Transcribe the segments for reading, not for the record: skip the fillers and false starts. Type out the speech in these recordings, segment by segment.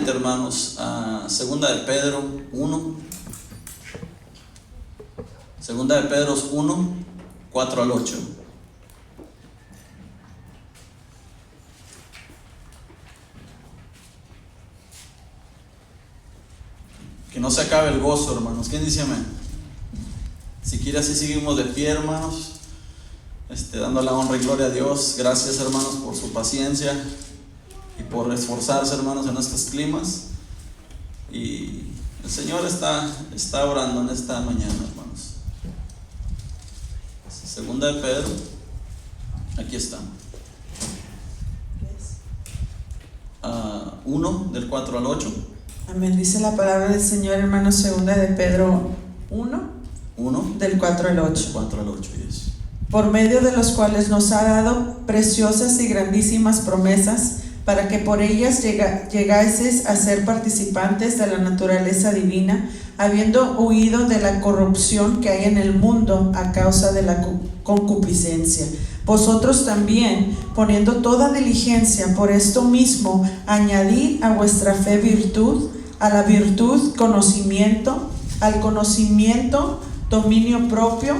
rápidamente, hermanos, a Segunda de Pedro 1. Segunda de Pedro 1, 4 al 8. Que no se acabe el gozo, hermanos. ¿Quién dice amén? Si quiere, así seguimos de pie, hermanos, dando la honra y gloria a Dios. Gracias, hermanos, por su paciencia y por esforzarse, hermanos, en estos climas. Y el Señor está orando en esta mañana, hermanos. Segunda de Pedro, aquí está. 1, del 4 al 8. Amén. Dice la palabra del Señor, hermanos, segunda de Pedro 1, del 4 al 8. 4 al 8, yes. Por medio de los cuales nos ha dado preciosas y grandísimas promesas, para que por ellas llegaseis a ser participantes de la naturaleza divina, habiendo huido de la corrupción que hay en el mundo a causa de la concupiscencia. Vosotros también, poniendo toda diligencia por esto mismo, añadid a vuestra fe virtud, a la virtud conocimiento, al conocimiento dominio propio,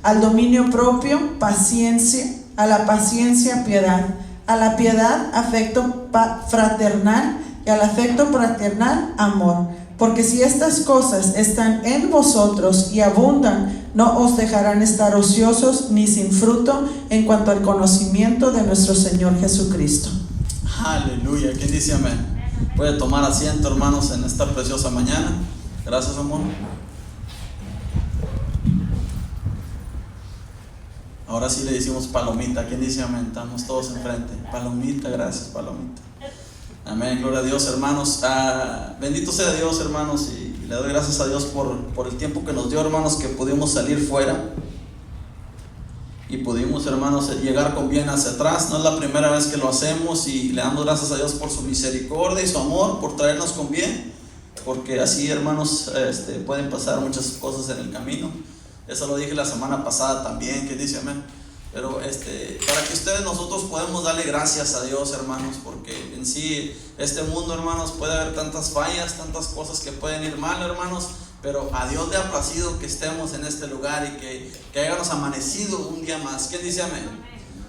al dominio propio paciencia, a la paciencia piedad, a la piedad afecto fraternal y al afecto fraternal amor. Porque si estas cosas están en vosotros y abundan, no os dejarán estar ociosos ni sin fruto en cuanto al conocimiento de nuestro Señor Jesucristo. Aleluya. ¿Quién dice amén? Puede tomar asiento, hermanos, en esta preciosa mañana. Gracias, amor. Ahora sí le decimos palomita. ¿Quién dice amén? Estamos todos enfrente. Palomita, gracias, palomita. Amén, gloria a Dios, hermanos. Bendito sea Dios, hermanos, y le doy gracias a Dios por el tiempo que nos dio, hermanos, que pudimos salir fuera y pudimos, hermanos, llegar con bien hacia atrás. No es la primera vez que lo hacemos y le damos gracias a Dios por su misericordia y su amor, por traernos con bien, porque así, hermanos, pueden pasar muchas cosas en el camino. Eso lo dije la semana pasada también, que dice amén. Pero para que nosotros podemos darle gracias a Dios, hermanos, porque en sí este mundo, hermanos, puede haber tantas fallas, tantas cosas que pueden ir mal, hermanos, pero a Dios le ha placido que estemos en este lugar y que hayamos amanecido un día más. ¿Quién dice amén?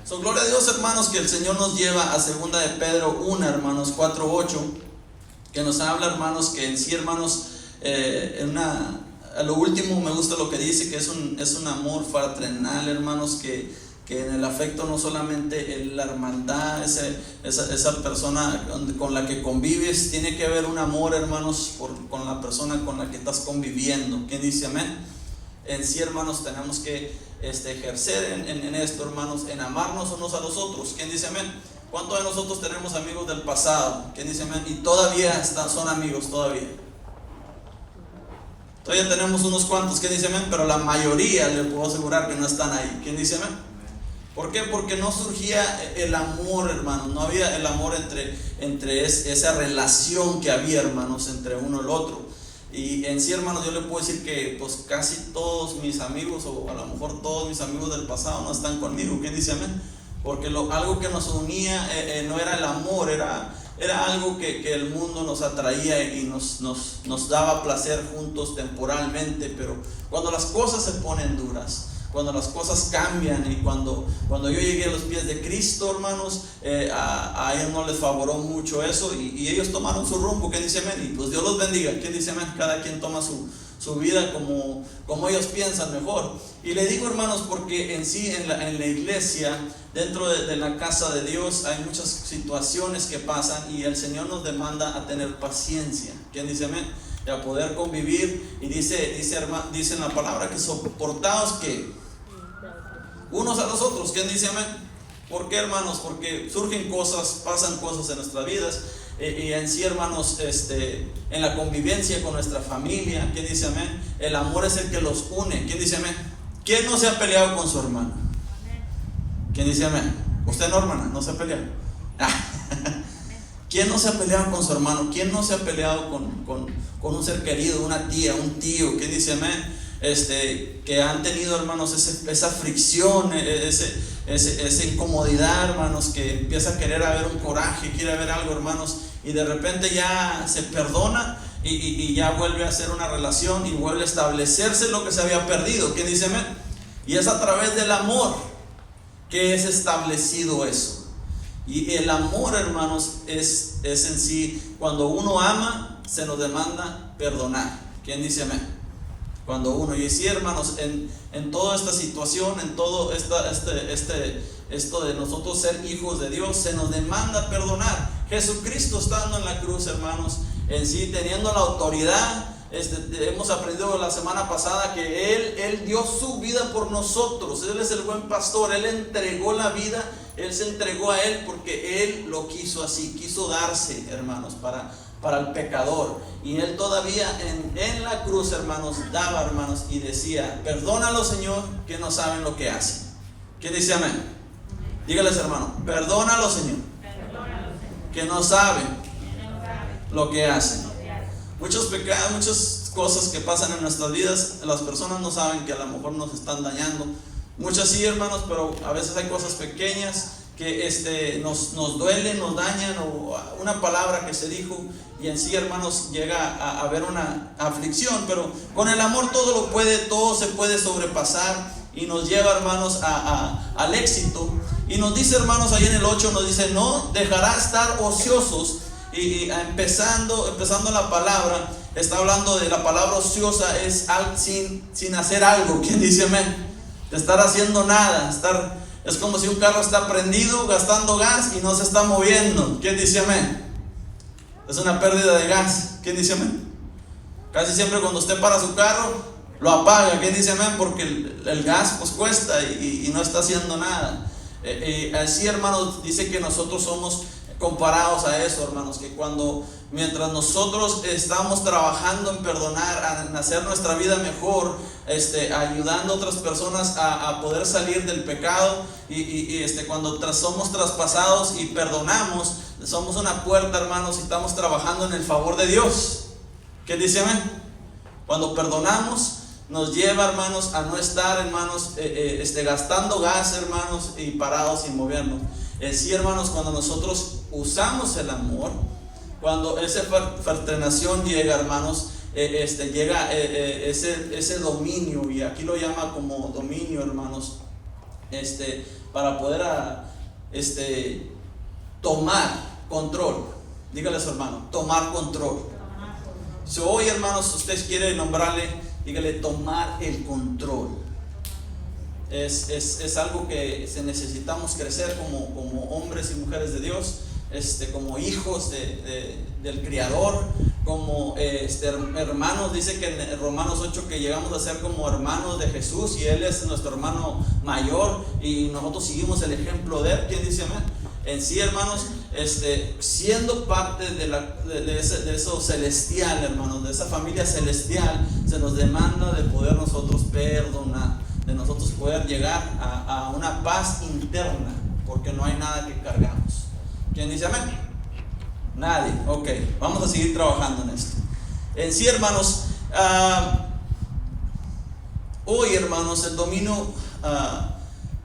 So, gloria a Dios, hermanos, que el Señor nos lleva a segunda de Pedro 1, hermanos, 4:8, que nos habla, hermanos, que en sí, hermanos, a lo último me gusta lo que dice, que es un amor fraternal, hermanos, que en el afecto no solamente la hermandad, esa persona con la que convives, tiene que haber un amor, hermanos, con la persona con la que estás conviviendo. ¿Quién dice amén? En sí, hermanos, tenemos que ejercer en esto, hermanos, en amarnos unos a los otros. ¿Quién dice amén? ¿Cuántos de nosotros tenemos amigos del pasado? ¿Quién dice amén? Y todavía son amigos, todavía tenemos unos cuantos, ¿quién dice amén? Pero la mayoría, le puedo asegurar que no están ahí. ¿Quién dice amén? ¿Por qué? Porque no surgía el amor, hermanos. No había el amor entre esa relación que había, hermanos, entre uno y el otro. Y en sí, hermanos, yo le puedo decir que pues casi todos mis amigos, o a lo mejor todos mis amigos del pasado, no están conmigo. ¿Quién dice amén? Porque algo que nos unía no era el amor, era algo que el mundo nos atraía y nos daba placer juntos temporalmente. Pero cuando las cosas se ponen duras, cuando las cosas cambian, y cuando yo llegué a los pies de Cristo, hermanos, a ellos no les favoró mucho eso, y ellos tomaron su rumbo. ¿Quién dice amén? Y pues Dios los bendiga. ¿Quién dice amén? Cada quien toma su vida como ellos piensan mejor. Y le digo, hermanos, porque en sí en la iglesia, dentro de la casa de Dios, hay muchas situaciones que pasan, y el Señor nos demanda a tener paciencia. ¿Quién dice amén? Y a poder convivir. Y dice en la palabra que soportaos que unos a los otros. ¿Quién dice amén? ¿Por qué, hermanos? Porque surgen cosas, pasan cosas en nuestras vidas, y en sí, hermanos, en la convivencia con nuestra familia. ¿Quién dice amén? El amor es el que los une. ¿Quién dice amén? ¿Quién no se ha peleado con su hermano? ¿Quién dice amén? Usted no, hermana, no se ha peleado. ¿Quién no se ha peleado con su hermano? ¿Quién no se ha peleado con un ser querido, una tía, un tío? ¿Quién dice amén? Que han tenido, hermanos, esa fricción, esa incomodidad, hermanos, que empieza a querer haber un coraje, quiere haber algo, hermanos, y de repente ya se perdona y ya vuelve a hacer una relación y vuelve a establecerse lo que se había perdido. ¿Quién dice amén? Y es a través del amor que es establecido eso. Y el amor, hermanos, es en sí, cuando uno ama, se nos demanda perdonar. ¿Quién dice amén? Cuando uno, y sí, hermanos, en toda esta situación, en todo esto de nosotros ser hijos de Dios, se nos demanda perdonar. Jesucristo estando en la cruz, hermanos, en sí, teniendo la autoridad, hemos aprendido la semana pasada que Él dio su vida por nosotros. Él es el buen pastor, Él entregó la vida, Él se entregó a Él porque Él lo quiso así, quiso darse, hermanos, para el pecador. Y Él todavía en la cruz, hermanos, daba, hermanos, y decía: perdónalo, Señor, que no saben lo que hacen. ¿Quién dice amén? Dígales, hermano: perdónalo, Señor, que no saben lo que hacen. Muchos pecados, muchas cosas que pasan en nuestras vidas, las personas no saben que a lo mejor nos están dañando. Muchas sí, hermanos, pero a veces hay cosas pequeñas que nos duelen, nos dañan, o una palabra que se dijo, y en sí, hermanos, llega a haber una aflicción. Pero con el amor todo se puede sobrepasar, y nos lleva, hermanos, al éxito. Y nos dice, hermanos, ahí en el 8 nos dice: no dejará estar ociosos. Y empezando la palabra, está hablando de la palabra ociosa, es sin hacer algo. ¿Quién dice amén? De estar haciendo nada, es como si un carro está prendido, gastando gas y no se está moviendo. ¿Quién dice amén? Es una pérdida de gas. ¿Quién dice amén? Casi siempre cuando usted para su carro, lo apaga. ¿Quién dice amén? Porque el gas pues cuesta y no está haciendo nada. Así, hermanos, dice que nosotros somos comparados a eso, hermanos, que mientras nosotros estamos trabajando en perdonar, en hacer nuestra vida mejor, ayudando a otras personas a poder salir del pecado, y cuando somos traspasados y perdonamos, somos una puerta, hermanos, y estamos trabajando en el favor de Dios. ¿Qué dice amén? Cuando perdonamos, nos lleva, hermanos, a no estar, hermanos, gastando gas, hermanos, y parados sin movernos. Sí, hermanos, cuando nosotros usamos el amor, cuando esa fraternación llega, hermanos, llega ese dominio, y aquí lo llama como dominio, hermanos, para poder tomar control. Dígale a su hermano: tomar control. Si hoy, hermanos, usted quiere nombrarle, dígale: tomar el control. Es algo que necesitamos crecer como hombres y mujeres de Dios, como hijos del Creador, como hermanos. Dice que en Romanos 8 que llegamos a ser como hermanos de Jesús, y Él es nuestro hermano mayor y nosotros seguimos el ejemplo de Él. ¿Quién dice amén? En sí, hermanos, siendo parte de eso celestial, hermanos, de esa familia celestial, se nos demanda de poder nosotros perdonar, de nosotros poder llegar a una paz interna, porque no hay nada que cargamos. ¿Quién dice amén? Nadie. Ok, vamos a seguir trabajando en esto. En sí, hermanos, hoy, hermanos, el dominio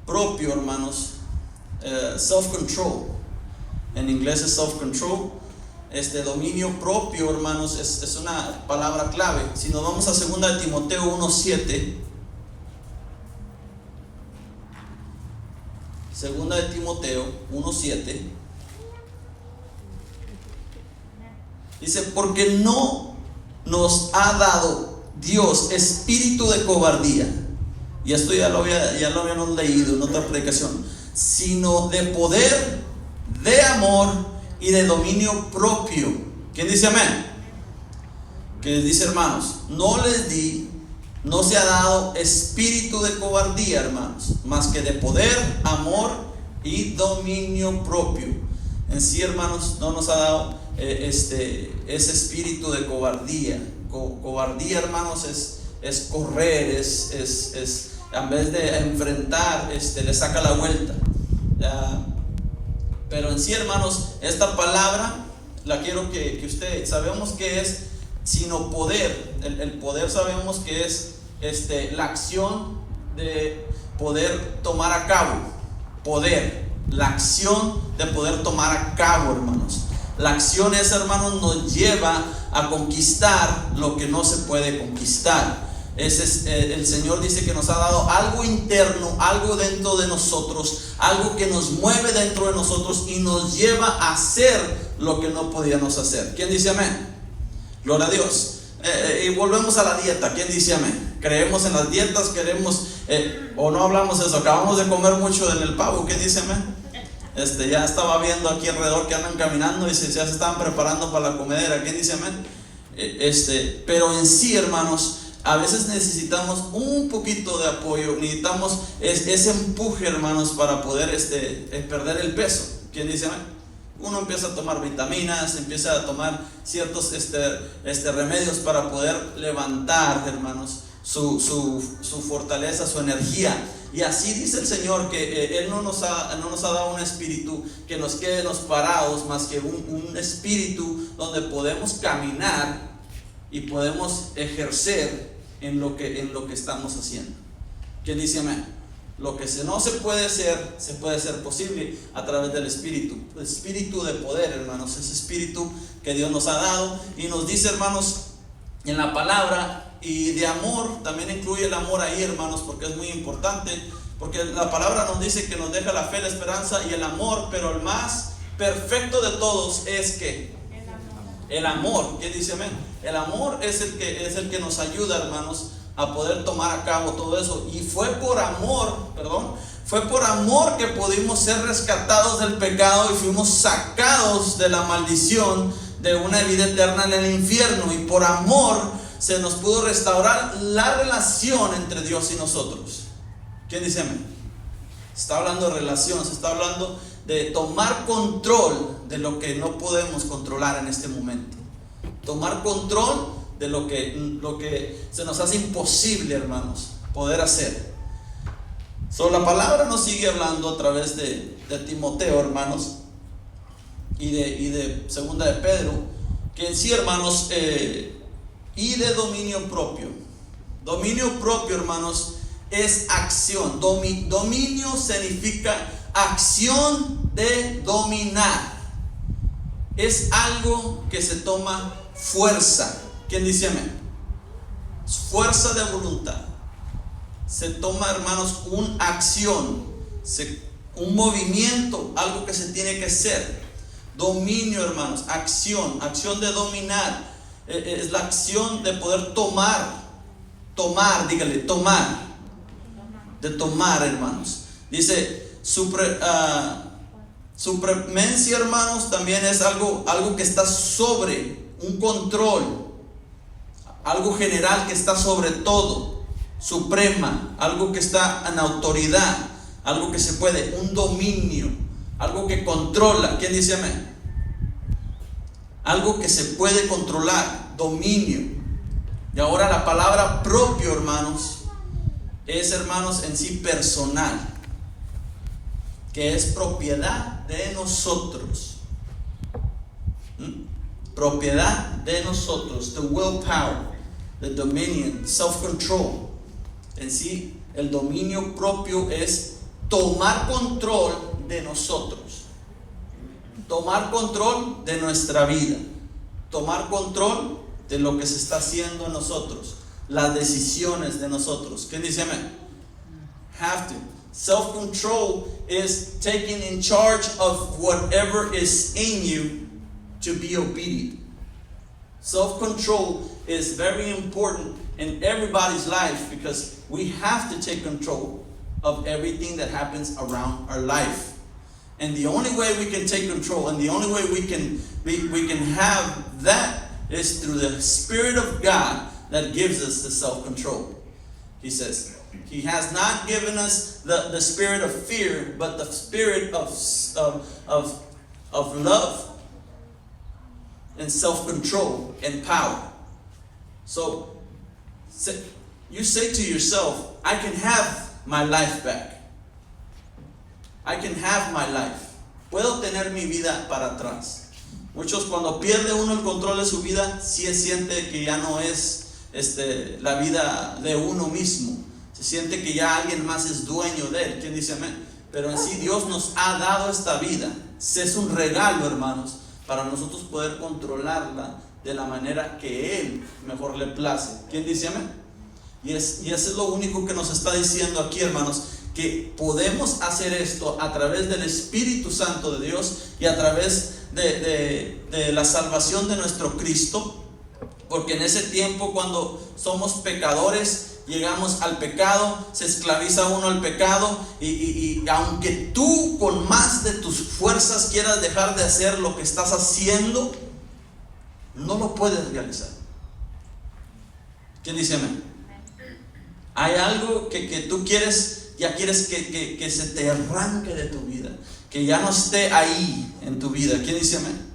propio, hermanos, self-control, en inglés es self-control. Dominio propio, hermanos, es una palabra clave. Si nos vamos a 2 de Timoteo 1:7, 2 de Timoteo 1:7, dice: porque no nos ha dado Dios espíritu de cobardía, y esto ya lo habíamos leído en otra predicación, sino de poder, de amor y de dominio propio. ¿Quién dice amén? Que dice, hermanos: no se ha dado espíritu de cobardía, hermanos, más que de poder, amor y dominio propio. En sí, hermanos, no nos ha dado ese espíritu de cobardía. Cobardía, hermanos, es correr, en vez de enfrentar, le saca la vuelta. Pero en sí, hermanos, esta palabra la quiero que usted, sabemos que es sino poder. El poder sabemos que es la acción de poder tomar a cabo. poder, la acción de poder tomar a cabo, hermanos. La acción esa, hermanos, nos lleva a conquistar lo que no se puede conquistar. El Señor dice que nos ha dado algo interno, algo dentro de nosotros, algo que nos mueve dentro de nosotros y nos lleva a hacer lo que no podíamos hacer. ¿Quién dice amén? Gloria a Dios. Y volvemos a la dieta. ¿Quién dice amén? Creemos en las dietas, queremos o no hablamos de eso. Acabamos de comer mucho en el pavo. ¿Quién dice amén? Ya estaba viendo aquí alrededor que andan caminando y ya se estaban preparando para la comedera. ¿Quién dice amén? Pero en sí, hermanos, a veces necesitamos un poquito de apoyo, necesitamos ese empuje, hermanos, para poder perder el peso. ¿Quién dice amén? Uno empieza a tomar vitaminas, empieza a tomar ciertos remedios para poder levantar, hermanos, su fortaleza, su energía. Y así dice el Señor que Él no nos ha dado un espíritu que nos quede parados, más que un espíritu donde podemos caminar y podemos ejercer en lo que estamos haciendo. ¿Quién dice amén? Lo que no se puede hacer posible a través del espíritu. El espíritu de poder, hermanos, ese espíritu que Dios nos ha dado. Y nos dice, hermanos, en la palabra, y de amor, también incluye el amor ahí, hermanos, porque es muy importante. Porque la palabra nos dice que nos deja la fe, la esperanza y el amor. Pero el más perfecto de todos es que el amor. ¿Qué dice amén? El amor es el que nos ayuda, hermanos, a poder tomar a cabo todo eso. Y fue por amor que pudimos ser rescatados del pecado y fuimos sacados de la maldición de una vida eterna en el infierno. Y por amor se nos pudo restaurar la relación entre Dios y nosotros. ¿Quién dice amén? Se está hablando de relación, se está hablando de tomar control de lo que no podemos controlar en este momento. Tomar control de lo que se nos hace imposible, hermanos, poder hacer. La palabra nos sigue hablando a través de Timoteo, hermanos, y de segunda de Pedro, que en sí, hermanos, y de dominio propio. Dominio propio, hermanos, es acción. Dominio significa acción de dominar. Es algo que se toma fuerza. ¿Quién dice amén? Fuerza de voluntad. Se toma, hermanos, una acción, un movimiento, algo que se tiene que hacer. Dominio, hermanos, acción de dominar. Es la acción de poder tomar, dígale, tomar. De tomar, hermanos. Dice, supremacia, hermanos, también es algo que está sobre un control. Algo general que está sobre todo, suprema, algo que está en autoridad, algo que se puede, un dominio, algo que controla. ¿Quién dice amén? Algo que se puede controlar, dominio. Y ahora la palabra propio, hermanos, es, hermanos, en sí personal, que es propiedad de nosotros. Propiedad de nosotros, the willpower, the dominion, self-control. En sí, el dominio propio es tomar control de nosotros, tomar control de nuestra vida, tomar control de lo que se está haciendo en nosotros, las decisiones de nosotros. ¿Quién dice amén? Have to. Self-control is taking in charge of whatever is in you to be obedient. Self-control is very important in everybody's life because we have to take control of everything that happens around our life. And the only way we can take control and the only way we can have that is through the Spirit of God that gives us the self-control. He says, He has not given us the spirit of fear, but the spirit of love and self-control and power. So you say to yourself, I can have my life back. I can have my life. Puedo tener mi vida para atrás. Muchos, cuando pierde uno el control de su vida, sí siente que ya no es la vida de uno mismo. Se siente que ya alguien más es dueño de él. ¿Quién dice amén? pero en sí Dios nos ha dado esta vida. Es un regalo, hermanos, para nosotros poder controlarla de la manera que Él mejor le place. ¿Quién dice amén? Y eso es lo único que nos está diciendo aquí, hermanos, que podemos hacer esto a través del Espíritu Santo de Dios y a través de la salvación de nuestro Cristo. Porque en ese tiempo, cuando somos pecadores, llegamos al pecado, se esclaviza uno al pecado, y aunque tú con más de tus fuerzas quieras dejar de hacer lo que estás haciendo, no lo puedes realizar. ¿Quién dice amén? Hay algo que tú quieres, ya quieres que se te arranque de tu vida, que ya no esté ahí en tu vida. ¿Quién dice amén?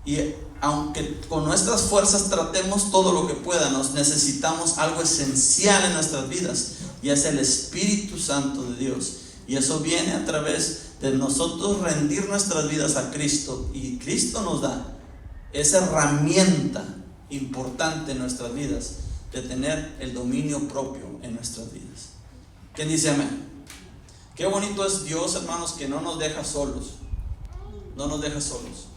Y aunque con nuestras fuerzas tratemos todo lo que pueda, nos necesitamos algo esencial en nuestras vidas, y es el Espíritu Santo de Dios. Y eso viene a través de nosotros rendir nuestras vidas a Cristo, y Cristo nos da esa herramienta importante en nuestras vidas de tener el dominio propio en nuestras vidas. ¿Quién dice amén? Qué bonito es Dios, hermanos, que no nos deja solos. No nos deja solos.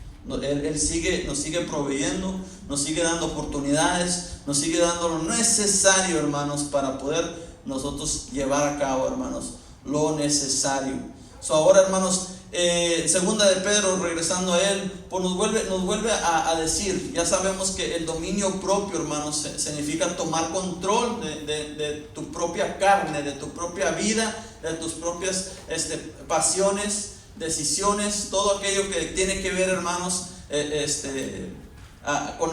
Él nos sigue proveyendo, nos sigue dando oportunidades, nos sigue dando lo necesario, hermanos, para poder nosotros llevar a cabo, hermanos, lo necesario. Ahora, hermanos, segunda de Pedro, regresando a él, pues nos vuelve a decir, ya sabemos que el dominio propio, hermanos, significa tomar control de tu propia carne, de tu propia vida, de tus propias pasiones, decisiones, todo aquello que tiene que ver, hermanos, con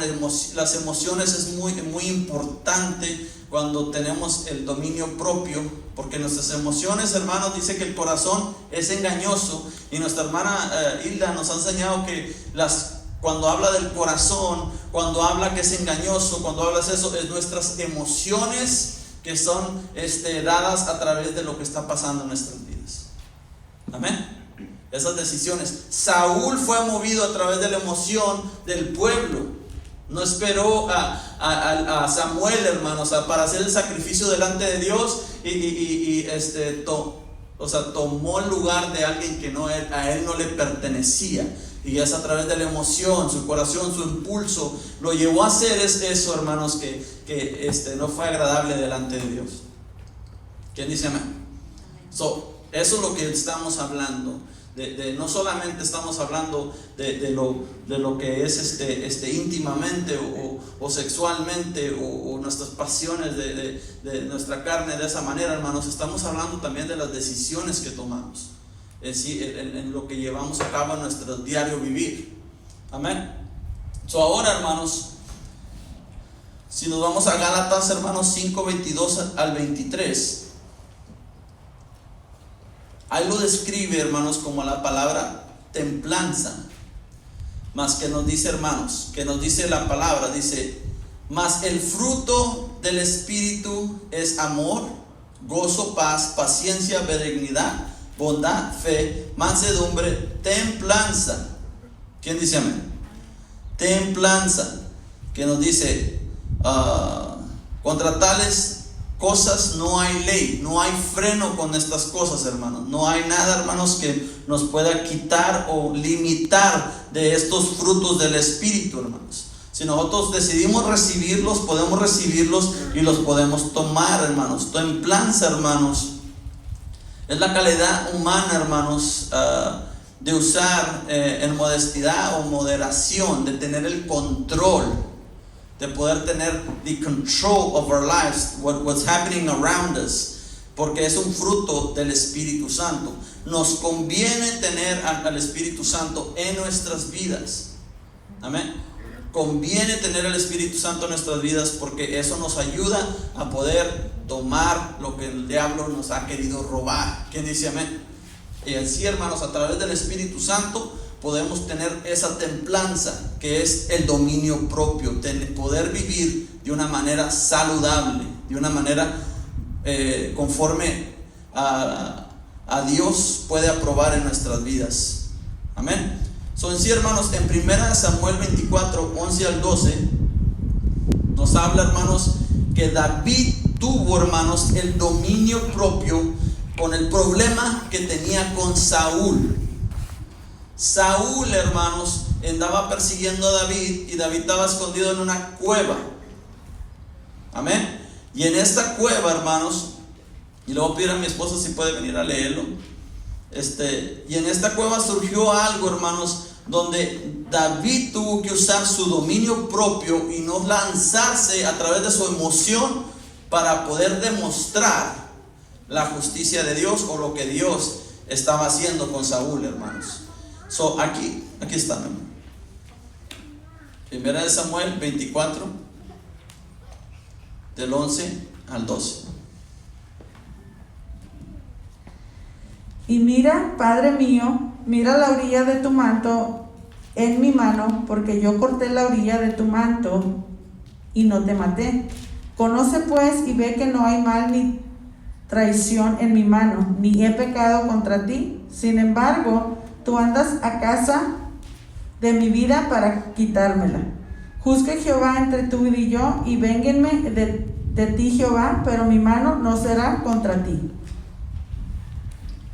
las emociones. Es muy, muy importante cuando tenemos el dominio propio, porque nuestras emociones, hermanos, dice que el corazón es engañoso, y nuestra hermana Hilda nos ha enseñado que cuando habla del corazón, cuando habla que es engañoso, cuando hablas eso, es nuestras emociones que son dadas a través de lo que está pasando en nuestras vidas. Amén. Esas decisiones. Saúl fue movido a través de la emoción del pueblo. No esperó a Samuel, hermanos, para hacer el sacrificio delante de Dios, tomó el lugar de alguien que a él no le pertenecía. Y es a través de la emoción, su corazón, su impulso, lo llevó a hacer eso, hermanos, que no fue agradable delante de Dios. ¿Quién dice amén? Eso es lo que estamos hablando. No solamente estamos hablando de lo que es íntimamente o sexualmente, o nuestras pasiones de nuestra carne de esa manera, hermanos. Estamos hablando también de las decisiones que tomamos, en lo que llevamos a cabo en nuestro diario vivir. Amén. Ahora, hermanos, si nos vamos a Gálatas, hermanos, 5, 22 al 23, ahí lo describe, hermanos, como la palabra templanza. Más que nos dice, hermanos, que nos dice la palabra, dice: mas el fruto del Espíritu es amor, gozo, paz, paciencia, benignidad, bondad, fe, mansedumbre, templanza. ¿Quién dice amén? Templanza, que nos dice, contra tales cosas no hay ley, no hay freno con estas cosas, hermanos. No hay nada, hermanos, que nos pueda quitar o limitar de estos frutos del Espíritu, hermanos. Si nosotros decidimos recibirlos, podemos recibirlos y los podemos tomar, hermanos. Templanza, hermanos, es la calidad humana, hermanos, de usar en modestidad o moderación, de tener el control, de poder tener the control of our lives, what's happening around us, porque es un fruto del Espíritu Santo. Nos conviene tener al Espíritu Santo en nuestras vidas. Amén. Conviene tener el Espíritu Santo en nuestras vidas, porque eso nos ayuda a poder tomar lo que el diablo nos ha querido robar. ¿Quién dice amén? Y así, hermanos, a través del Espíritu Santo podemos tener esa templanza, que es el dominio propio, poder vivir de una manera saludable, de una manera conforme a Dios puede aprobar en nuestras vidas. Amén. En sí, hermanos, en 1 Samuel 24, 11 al 12, nos habla, hermanos, que David tuvo, hermanos, el dominio propio con el problema que tenía con Saúl. Saúl, hermanos, andaba persiguiendo a David y David estaba escondido en una cueva. Amén. Y en esta cueva, hermanos, y le voy a pedir a mi esposa si puede venir a leerlo. Y en esta cueva surgió algo, hermanos, donde David tuvo que usar su dominio propio y no lanzarse a través de su emoción para poder demostrar la justicia de Dios o lo que Dios estaba haciendo con Saúl, hermanos. Aquí está, hermano. Primera de Samuel 24, del 11 al 12. Y mira, Padre mío, mira la orilla de tu manto en mi mano, porque yo corté la orilla de tu manto y no te maté. Conoce pues y ve que no hay mal ni traición en mi mano, ni he pecado contra ti. Sin embargo, tú andas a casa de mi vida para quitármela. Juzgue Jehová entre tú y yo, y vénguenme de ti, Jehová, pero mi mano no será contra ti.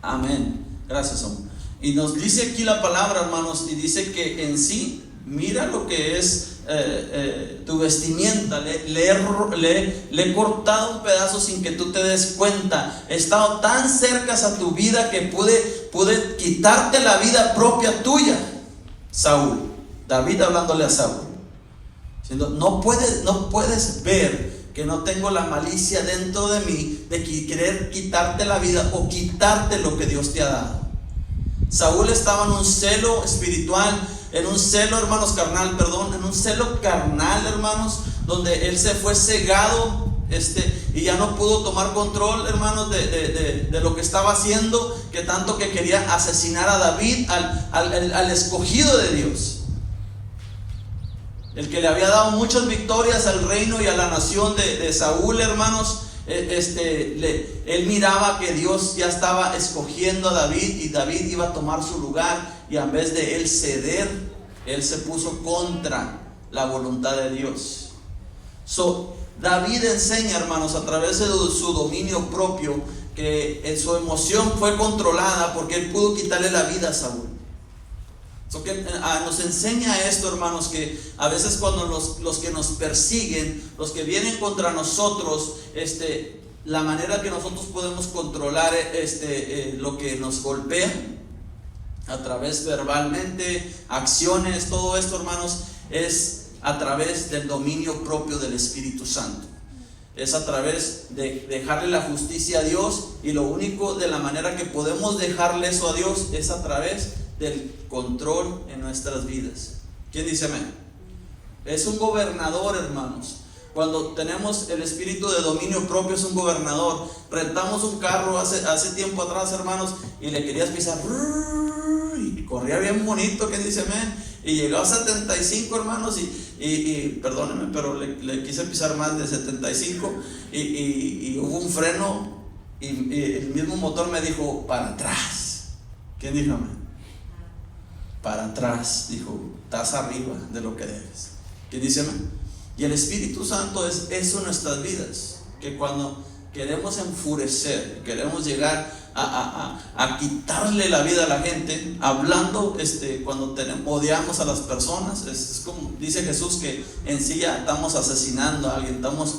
Amén. Gracias, hombre. Y nos dice aquí la palabra, hermanos, y dice que en sí, mira lo que es tu vestimenta. Le he cortado un pedazo sin que tú te des cuenta. He estado tan cerca a tu vida que pude quitarte la vida propia tuya. Saúl, David hablándole a Saúl, diciendo: no puedes ver que no tengo la malicia dentro de mí de querer quitarte la vida o quitarte lo que Dios te ha dado. Saúl estaba en un celo espiritual, en un celo, hermanos, en un celo carnal, hermanos, donde él se fue cegado, y ya no pudo tomar control, hermanos, de lo que estaba haciendo, que tanto que quería asesinar a David, al escogido de Dios, el que le había dado muchas victorias al reino y a la nación de Saúl, hermanos. Él miraba que Dios ya estaba escogiendo a David y David iba a tomar su lugar, y en vez de él ceder, él se puso contra la voluntad de Dios. David enseña, hermanos, a través de su dominio propio, que su emoción fue controlada porque él pudo quitarle la vida a Saúl. Nos enseña esto, hermanos, que a veces cuando los que nos persiguen, los que vienen contra nosotros, la manera que nosotros podemos controlar lo que nos golpea a través verbalmente, acciones, todo esto, hermanos, es a través del dominio propio del Espíritu Santo. Es a través de dejarle la justicia a Dios, y lo único de la manera que podemos dejarle eso a Dios es a través del control en nuestras vidas. ¿Quién dice amén? Es un gobernador, hermanos. Cuando tenemos el espíritu de dominio propio, es un gobernador. Rentamos un carro hace tiempo atrás, hermanos, y le querías pisar y corría bien bonito. ¿Quién dice amén? Y llegó a 75, hermanos, y perdónenme, pero le quise pisar más de 75, y hubo un freno, y el mismo motor me dijo: para atrás. ¿Quién dijo amén? Para atrás, dijo, estás arriba de lo que debes. ¿Quién dice amén? Y el Espíritu Santo es eso en nuestras vidas, que cuando queremos enfurecer, queremos llegar a quitarle la vida a la gente, hablando, cuando odiamos a las personas, es como dice Jesús, que en sí ya estamos asesinando a alguien, estamos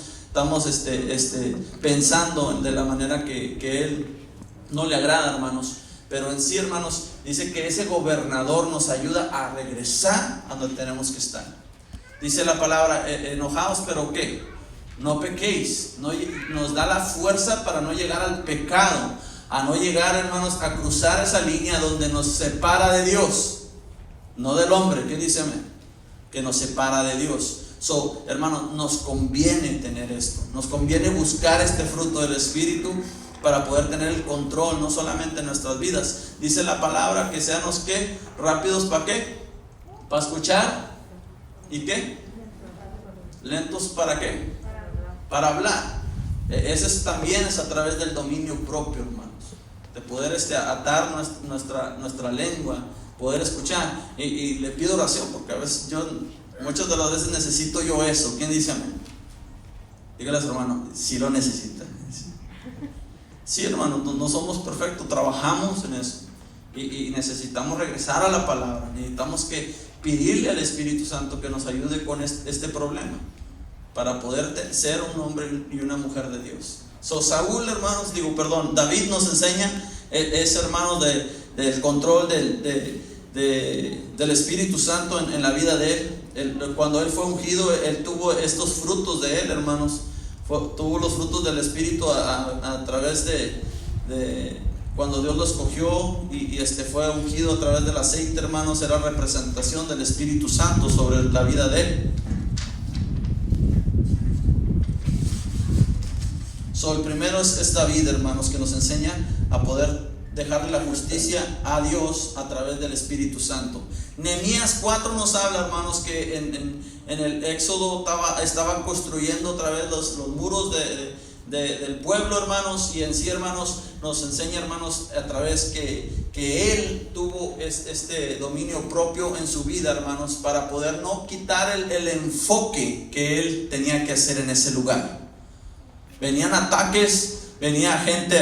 pensando de la manera que Él no le agrada, hermanos. Pero en sí, hermanos, dice que ese gobernador nos ayuda a regresar a donde tenemos que estar. Dice la palabra: enojaos, pero ¿qué? No pequéis. Nos da la fuerza para no llegar al pecado, a no llegar, hermanos, a cruzar esa línea donde nos separa de Dios, no del hombre. ¿Qué dice amén? Que nos separa de Dios. Hermanos, nos conviene tener esto, nos conviene buscar este fruto del Espíritu para poder tener el control, no solamente en nuestras vidas. Dice la palabra que seamos ¿qué? Rápidos ¿para qué? Para escuchar. ¿Y qué? Lentos ¿para qué? Para hablar. Ese también es a través del dominio propio, hermanos, de poder atar nuestra lengua, poder escuchar. Y le pido oración, porque a veces muchas de las veces necesito yo eso. ¿Quién dice amén? Dígale a su hermano, si lo necesita. Sí, hermano, no somos perfectos, trabajamos en eso. Y necesitamos regresar a la palabra. Necesitamos que pedirle al Espíritu Santo que nos ayude con este problema, para poder ser un hombre y una mujer de Dios. David nos enseña, hermanos, del control del Espíritu Santo en la vida de él. Cuando él fue ungido, él tuvo estos frutos de él, hermanos. Tuvo los frutos del Espíritu a través de cuando Dios lo escogió y fue ungido a través del aceite, hermanos. Era representación del Espíritu Santo sobre la vida de él. El primero es David, hermanos, que nos enseña a poder dejarle la justicia a Dios a través del Espíritu Santo. Nehemías 4 nos habla, hermanos, que en el Éxodo estaban construyendo otra vez los muros del pueblo, hermanos, y en sí, hermanos, nos enseña, hermanos, a través que él tuvo este dominio propio en su vida, hermanos, para poder no quitar el enfoque que él tenía que hacer en ese lugar. Venían ataques, venía gente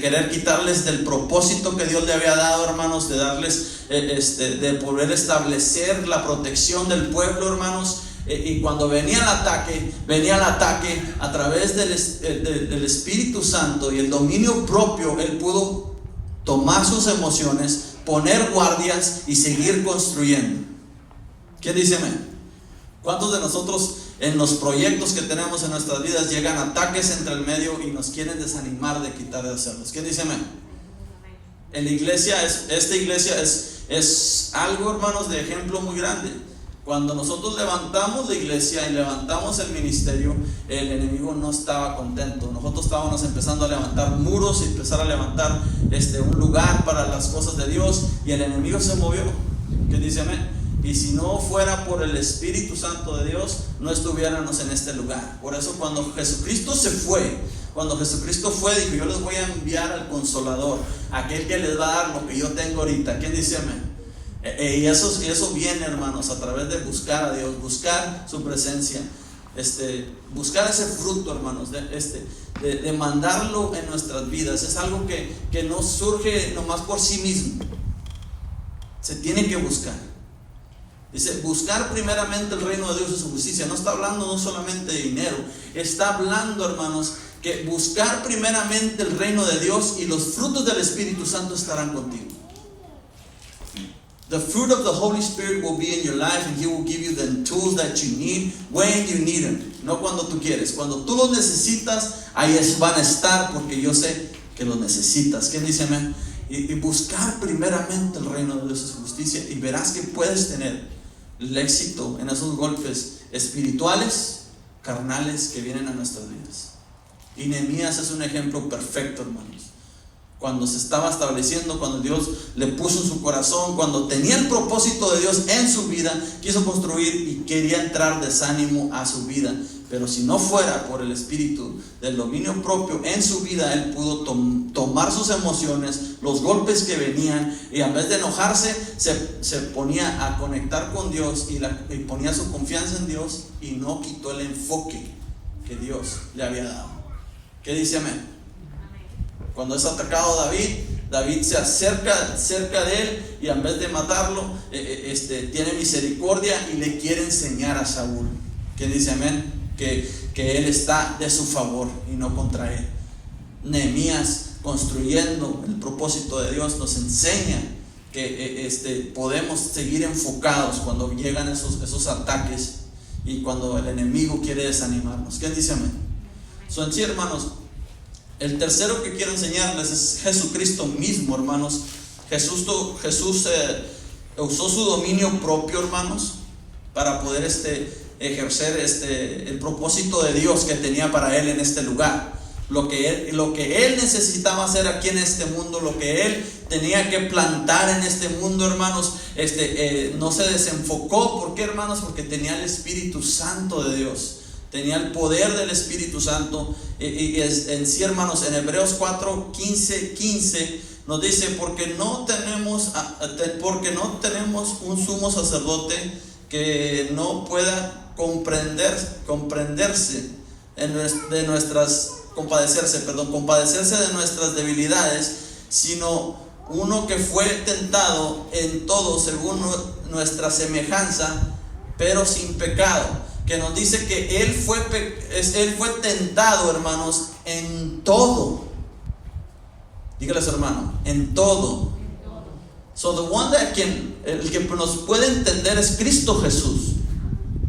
querer quitarles del propósito que Dios le había dado, hermanos, de darles, de poder establecer la protección del pueblo, hermanos. Y cuando venía el ataque a través del Espíritu Santo y el dominio propio, él pudo tomar sus emociones, poner guardias y seguir construyendo. ¿Quién dice amén? ¿Cuántos de nosotros en los proyectos que tenemos en nuestras vidas llegan ataques entre el medio y nos quieren desanimar de quitar de hacerlos? ¿Quién dice amén? En la iglesia, esta iglesia es algo, hermanos, de ejemplo muy grande. Cuando nosotros levantamos la iglesia y levantamos el ministerio, el enemigo no estaba contento. Nosotros estábamos empezando a levantar muros y empezar a levantar un lugar para las cosas de Dios, y el enemigo se movió. ¿Quién dice amén? Y si no fuera por el Espíritu Santo de Dios, no estuviéramos en este lugar. Por eso cuando Jesucristo fue, dijo: yo les voy a enviar al Consolador, aquel que les va a dar lo que yo tengo ahorita. ¿Quién dice amén? Y eso viene, hermanos, a través de buscar a Dios, buscar su presencia, buscar ese fruto, hermanos, de mandarlo en nuestras vidas. Es algo que no surge nomás por sí mismo, se tiene que buscar. Dice: buscar primeramente el reino de Dios y su justicia. No está hablando no solamente de dinero, está hablando, hermanos, que buscar primeramente el reino de Dios, y los frutos del Espíritu Santo estarán contigo. The fruit of the Holy Spirit will be in your life, and He will give you the tools that you need when you need them. No cuando tú quieres, cuando tú los necesitas, ahí van a estar, porque yo sé que los necesitas. ¿Quién dice amén? Y buscar primeramente el reino de Dios y su justicia, y verás que puedes tener el éxito en esos golpes espirituales, carnales que vienen a nuestras vidas. Y Nehemías es un ejemplo perfecto, hermanos. Cuando se estaba estableciendo, cuando Dios le puso en su corazón, cuando tenía el propósito de Dios en su vida, quiso construir y quería entrar desánimo a su vida. Pero si no fuera por el espíritu del dominio propio en su vida, él pudo tomar sus emociones, los golpes que venían, y en vez de enojarse, se ponía a conectar con Dios y ponía su confianza en Dios, y no quitó el enfoque que Dios le había dado. ¿Qué dice amén? Cuando es atacado David se acerca cerca de él, y en vez de matarlo, tiene misericordia y le quiere enseñar a Saúl. ¿Quién dice amén? Que él está de su favor y no contra él. Nehemías, construyendo el propósito de Dios, nos enseña que podemos seguir enfocados cuando llegan esos ataques y cuando el enemigo quiere desanimarnos. ¿Quién dice amén? En sí, hermanos, el tercero que quiero enseñarles es Jesucristo mismo, hermanos. Jesús usó su dominio propio, hermanos, para poder ejercer el propósito de Dios que tenía para él en este lugar. Lo que él necesitaba hacer aquí en este mundo, lo que él tenía que plantar en este mundo, hermanos, no se desenfocó. ¿Por qué, hermanos? Porque tenía el Espíritu Santo de Dios, tenía el poder del Espíritu Santo. Y en sí, hermanos, en Hebreos 4:15 nos dice: porque no tenemos un sumo sacerdote que no pueda comprenderse de nuestras compadecerse de nuestras debilidades, sino uno que fue tentado en todo según nuestra semejanza, pero sin pecado. Que nos dice que Él fue tentado, hermanos, en todo. Dígales, hermano, en todo. So the one that el que nos puede entender es Cristo Jesús.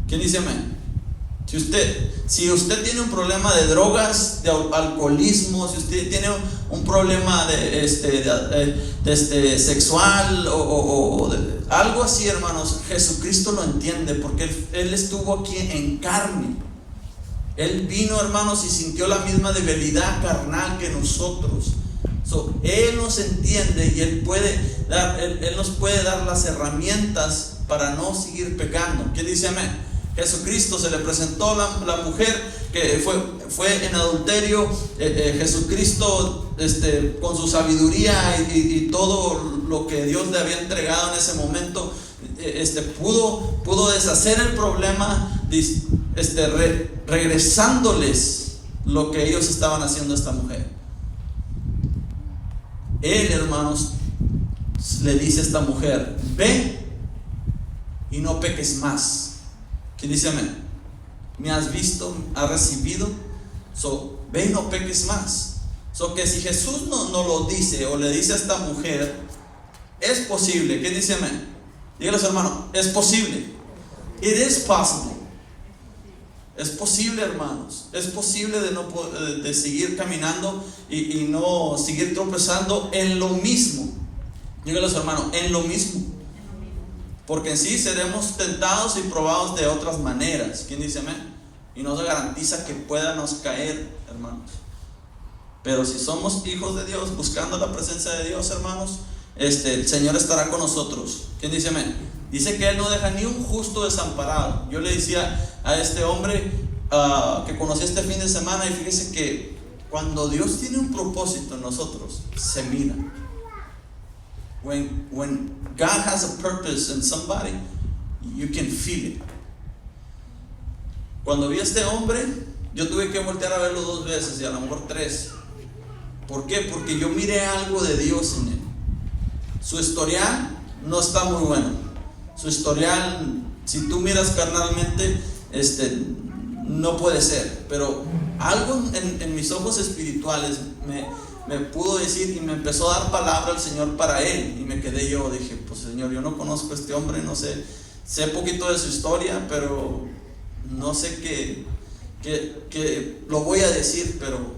¿Quién dice amén? Si usted tiene un problema de drogas, de alcoholismo, si usted tiene un problema de sexual o de algo así, hermanos, Jesucristo lo entiende, porque Él estuvo aquí en carne. Él vino, hermanos, y sintió la misma debilidad carnal que nosotros. Él nos entiende y Él nos puede dar las herramientas para no seguir pecando. ¿Quién dice amén? Jesucristo se le presentó la mujer que fue en adulterio. Jesucristo, con su sabiduría y todo lo que Dios le había entregado en ese momento, pudo deshacer el problema, regresándoles lo que ellos estaban haciendo a esta mujer. Él, hermanos, le dice a esta mujer: ve y no peques más. ¿Quién dice amén? Me has visto, has recibido, ve y no peques más. Que si Jesús no lo dice o le dice a esta mujer, es posible. ¿Quién dice amén? Dígale a su hermano, es posible. It is possible. Es posible, hermanos. Es posible de seguir caminando y no seguir tropezando en lo mismo. Dígale a su hermano, en lo mismo. Porque en sí seremos tentados y probados de otras maneras. ¿Quién dice amén? Y no se garantiza que podamos caer, hermanos. Pero si somos hijos de Dios, buscando la presencia de Dios, hermanos, el Señor estará con nosotros. ¿Quién dice amén? Dice que Él no deja ni un justo desamparado. Yo le decía a este hombre que conocí este fin de semana, y fíjese que cuando Dios tiene un propósito en nosotros, se mira. When God has a purpose in somebody, you can feel it. Cuando vi a este hombre, yo tuve que voltear a verlo 2 veces y a lo mejor 3. ¿Por qué? Porque yo miré algo de Dios en él. Su historial no está muy bueno. Su historial, si tú miras carnalmente, no puede ser. Pero algo en mis ojos espirituales me pudo decir, y me empezó a dar palabra el Señor para él. Y me quedé yo, dije, pues Señor, yo no conozco a este hombre, no sé poquito de su historia, pero no sé qué lo voy a decir, pero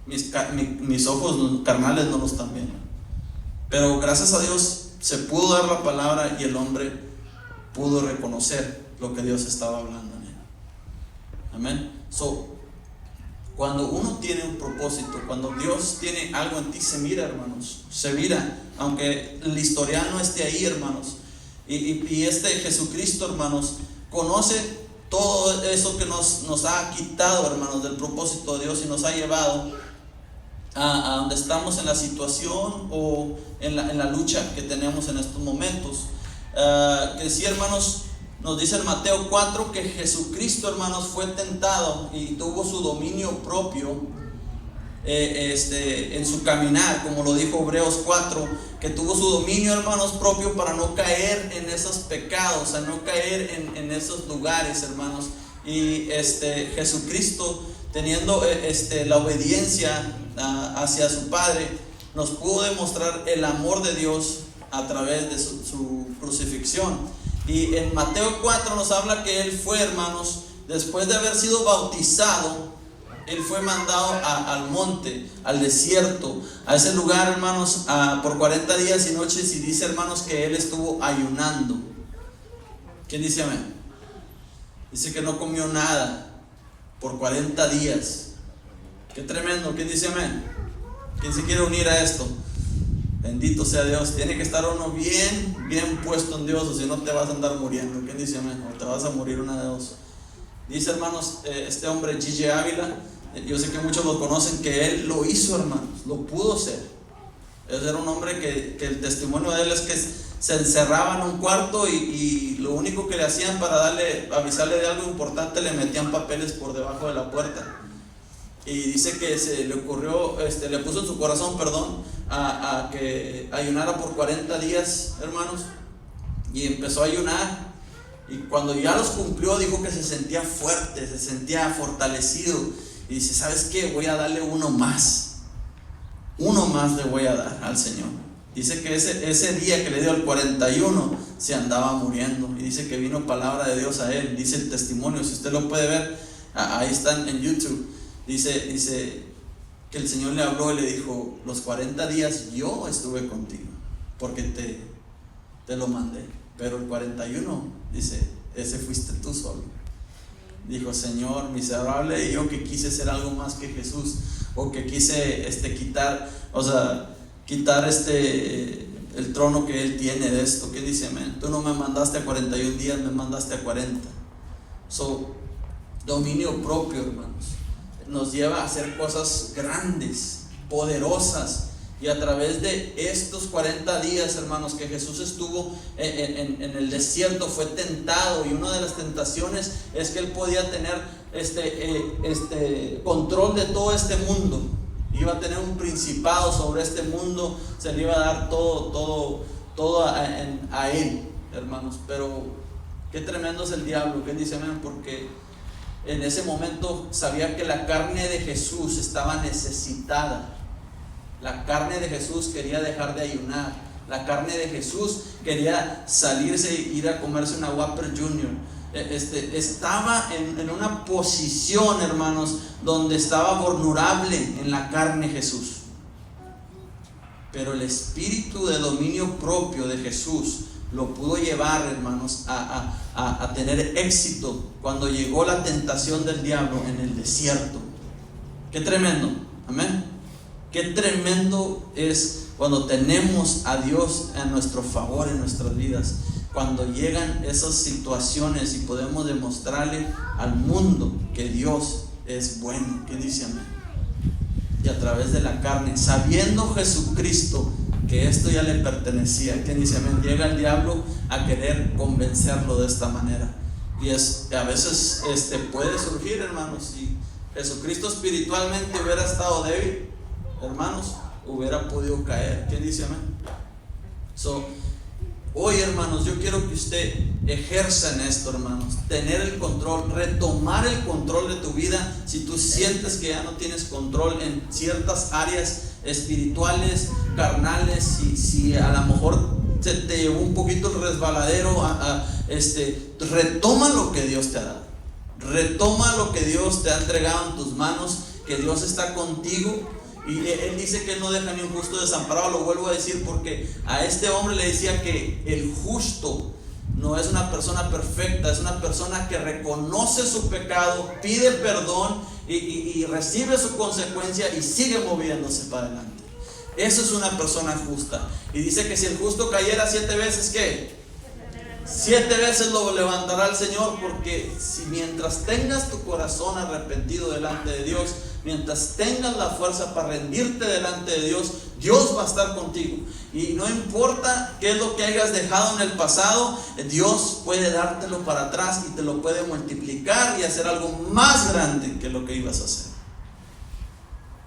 mis ojos carnales no lo están viendo. Pero gracias a Dios se pudo dar la palabra y el hombre pudo reconocer lo que Dios estaba hablando en él. Amén. Cuando uno tiene un propósito, cuando Dios tiene algo en ti, se mira, hermanos, se mira, aunque el historial no esté ahí, hermanos. Y Jesucristo, hermanos, conoce todo eso que nos ha quitado, hermanos, del propósito de Dios, y nos ha llevado a donde estamos en la situación o en la lucha que tenemos en estos momentos. Que sí, hermanos, nos dice en Mateo 4 que Jesucristo, hermanos, fue tentado y tuvo su dominio propio en su caminar, como lo dijo Hebreos 4, que tuvo su dominio, hermanos, propio para no caer en esos pecados, a no caer en esos lugares, hermanos. Y Jesucristo, teniendo la obediencia hacia su Padre, nos pudo demostrar el amor de Dios a través de su crucifixión. Y en Mateo 4 nos habla que Él fue, hermanos, después de haber sido bautizado, Él fue mandado al monte, al desierto, a ese lugar, hermanos, por 40 días y noches. Y dice, hermanos, que Él estuvo ayunando. ¿Quién dice amén? Dice que no comió nada por 40 días. Qué tremendo. ¿Quién dice amén? ¿Quién se quiere unir a esto? Bendito sea Dios. Tiene que estar uno bien puesto en Dios, o si no te vas a andar muriendo. ¿Quién dice amén? O te vas a morir, una de dos. Dice, hermanos, este hombre G.J. Ávila, yo sé que muchos lo conocen, que él lo hizo, hermanos, lo pudo ser. Era un hombre que el testimonio de él es que se encerraba en un cuarto y lo único que le hacían para avisarle de algo importante, le metían papeles por debajo de la puerta. Y dice que se le ocurrió, le puso en su corazón, a que ayunara por 40 días, hermanos, y empezó a ayunar. Y cuando ya los cumplió, dijo que se sentía fuerte, se sentía fortalecido. Y dice, ¿sabes qué? Voy a darle uno más le voy a dar al Señor. Dice que ese día que le dio el 41, se andaba muriendo. Y dice que vino palabra de Dios a él. Dice el testimonio, si usted lo puede ver, ahí están en YouTube. Dice que el Señor le habló y le dijo, los 40 días yo estuve contigo, porque te lo mandé. Pero el 41, dice, ese fuiste tú solo. Dijo, Señor, miserable, y yo que quise ser algo más que Jesús, o que quise quitar el trono que Él tiene de esto. ¿Qué dice? Amén. Tú no me mandaste a 41 días, me mandaste a 40. Dominio propio, hermanos, nos lleva a hacer cosas grandes, poderosas. Y a través de estos 40 días, hermanos, que Jesús estuvo en el desierto, fue tentado. Y una de las tentaciones es que Él podía tener control de todo este mundo. Iba a tener un principado sobre este mundo. Se le iba a dar todo a Él, hermanos. Pero qué tremendo es el diablo. ¿Qué dice? Porque en ese momento sabía que la carne de Jesús estaba necesitada. La carne de Jesús quería dejar de ayunar. La carne de Jesús quería salirse e ir a comerse una Whopper Junior. Estaba en una posición, hermanos, donde estaba vulnerable en la carne Jesús. Pero el espíritu de dominio propio de Jesús lo pudo llevar, hermanos, a tener éxito cuando llegó la tentación del diablo en el desierto. Qué tremendo, amén. Qué tremendo es cuando tenemos a Dios a nuestro favor en nuestras vidas. Cuando llegan esas situaciones y podemos demostrarle al mundo que Dios es bueno. ¿Qué dice? Amén. Y a través de la carne, sabiendo Jesucristo que esto ya le pertenecía. ¿Qué dice? Amén. Llega el diablo a querer convencerlo de esta manera. Y a veces puede surgir, hermanos, si Jesucristo espiritualmente hubiera estado débil, hermanos, hubiera podido caer. ¿Qué dice? Amén. Hoy, hermanos, yo quiero que usted ejerza en esto, hermanos, tener el control, retomar el control de tu vida. Si tú sientes que ya no tienes control en ciertas áreas espirituales, carnales, si a lo mejor se te llevó un poquito el resbaladero, retoma lo que Dios te ha dado, retoma lo que Dios te ha entregado en tus manos, que Dios está contigo. Y Él dice que Él no deja ni un justo desamparado. Lo vuelvo a decir porque a este hombre le decía que el justo no es una persona perfecta, es una persona que reconoce su pecado, pide perdón y recibe su consecuencia y sigue moviéndose para adelante. Eso es una persona justa. Y dice que si el justo cayera 7 veces, ¿qué? 7 veces lo levantará el Señor. Porque si mientras tengas tu corazón arrepentido delante de Dios, mientras tengas la fuerza para rendirte delante de Dios, Dios va a estar contigo. Y no importa qué es lo que hayas dejado en el pasado, Dios puede dártelo para atrás y te lo puede multiplicar y hacer algo más grande que lo que ibas a hacer.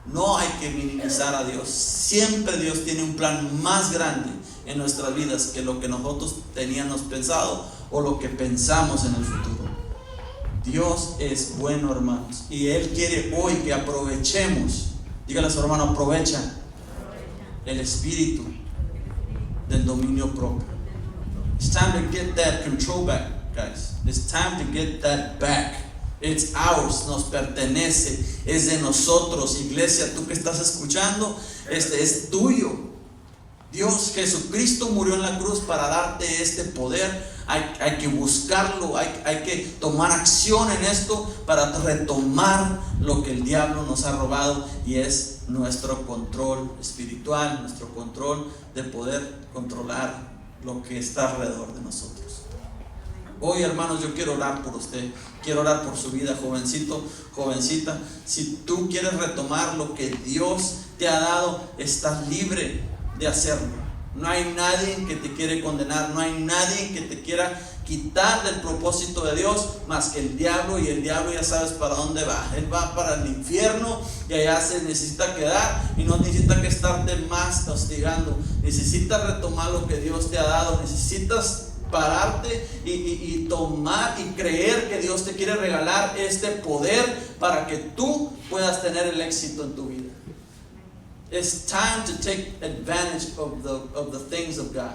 No hay que minimizar a Dios. Siempre Dios tiene un plan más grande en nuestras vidas que lo que nosotros teníamos pensado o lo que pensamos en el futuro. Dios es bueno, hermanos, y Él quiere hoy que aprovechemos. Dígale a su hermano, aprovecha el espíritu del dominio propio. It's time to get that control back, guys. It's time to get that back. It's ours, nos pertenece, es de nosotros. Iglesia, tú que estás escuchando, es tuyo. Dios, Jesucristo murió en la cruz para darte este poder. Hay que buscarlo, hay que tomar acción en esto para retomar lo que el diablo nos ha robado, y es nuestro control espiritual, nuestro control de poder controlar lo que está alrededor de nosotros. Hoy, hermanos, yo quiero orar por usted, quiero orar por su vida, jovencito, jovencita. Si tú quieres retomar lo que Dios te ha dado, estás libre de hacerlo. No hay nadie que te quiere condenar, no hay nadie que te quiera quitar del propósito de Dios más que el diablo, y el diablo ya sabes para dónde va. Él va para el infierno y allá se necesita quedar, y no necesita que estarte más castigando. Necesitas retomar lo que Dios te ha dado, necesitas pararte y tomar y creer que Dios te quiere regalar este poder para que tú puedas tener el éxito en tu vida. It's time to take advantage of the things of God.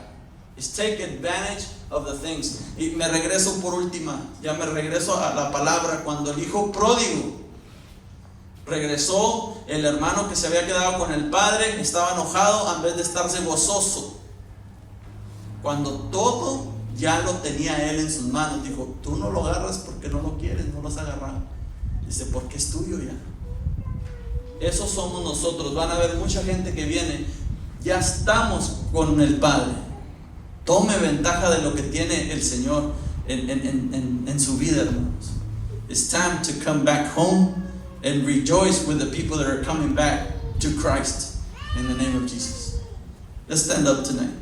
It's take advantage of the things. Y me regreso por última, ya me regreso a la palabra. Cuando el hijo pródigo regresó, el hermano que se había quedado con el padre estaba enojado en vez de estarse gozoso. Cuando todo ya lo tenía él en sus manos, dijo: tú no lo agarras porque no lo quieres, no lo has agarrado. Dice: porque es tuyo ya. Eso somos nosotros. Van a haber mucha gente que viene, ya estamos con el Padre. Tome ventaja de lo que tiene el Señor en su vida, hermanos. It's time to come back home and rejoice with the people that are coming back to Christ in the name of Jesus. Let's stand up tonight.